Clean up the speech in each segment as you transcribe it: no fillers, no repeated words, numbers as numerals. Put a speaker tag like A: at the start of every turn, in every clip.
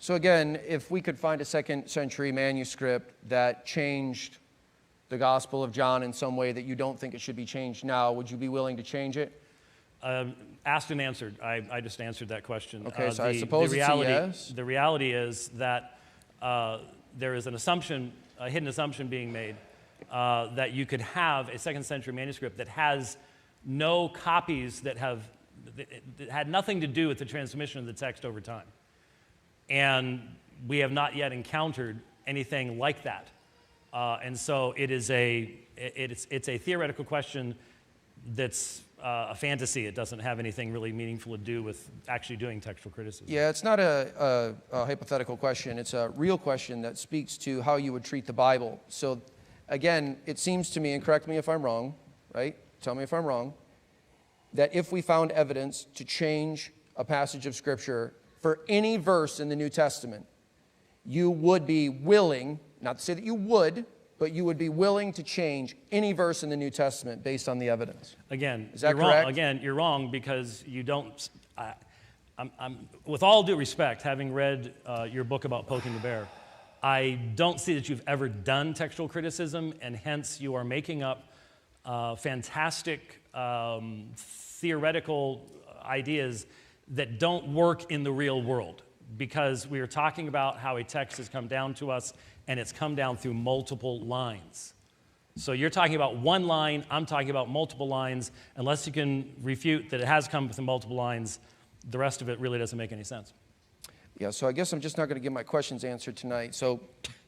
A: So again, if we could find a second century manuscript that changed the Gospel of John in some way that you don't think it should be changed now, would you be willing to change it?
B: Asked and answered. I just answered that question.
A: Okay, so I suppose it's a yes.
B: The reality is that there is an assumption, a hidden assumption being made that you could have a second century manuscript that has no copies that had nothing to do with the transmission of the text over time. And we have not yet encountered anything like that. And so it's a theoretical question that's a fantasy. It doesn't have anything really meaningful to do with actually doing textual criticism.
A: Yeah, it's not a hypothetical question. It's a real question that speaks to how you would treat the Bible. So again, it seems to me, and correct me if I'm wrong, right? Tell me if I'm wrong, that if we found evidence to change a passage of Scripture for any verse in the New Testament, you would be willing, not to say that you would, but you would be willing to change any verse in the New Testament based on the evidence.
B: Again,
A: is that
B: correct?
A: Wrong.
B: Again, you're wrong because you don't. With all due respect, having read your book about poking the bear, I don't see that you've ever done textual criticism, and hence you are making up fantastic theoretical ideas that don't work in the real world, because we are talking about how a text has come down to us, and it's come down through multiple lines. So you're talking about one line, I'm talking about multiple lines. Unless you can refute that it has come through multiple lines, the rest of it really doesn't make any sense.
A: Yeah, so I guess I'm just not going to get my questions answered tonight. So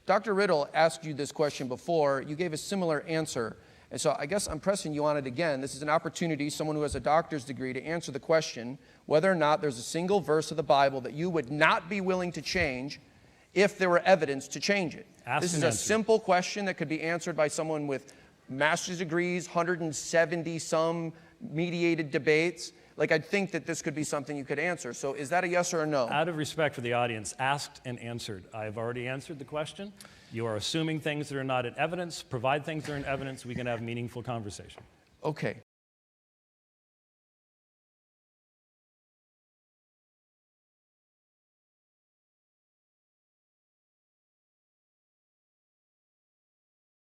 A: Dr. Riddle asked you this question before. You gave a similar answer. And so I guess I'm pressing you on it again. This is an opportunity, someone who has a doctor's degree, to answer the question whether or not there's a single verse of the Bible that you would not be willing to change if there were evidence to change it. This is a simple question that could be answered by someone with master's degrees, 170-some mediated debates. Like, I'd think that this could be something you could answer. So is that a yes or a no?
B: Out of respect for the audience, asked and answered. I've already answered the question. You are assuming things that are not in evidence. Provide things that are in evidence. We can have meaningful conversation.
A: Okay.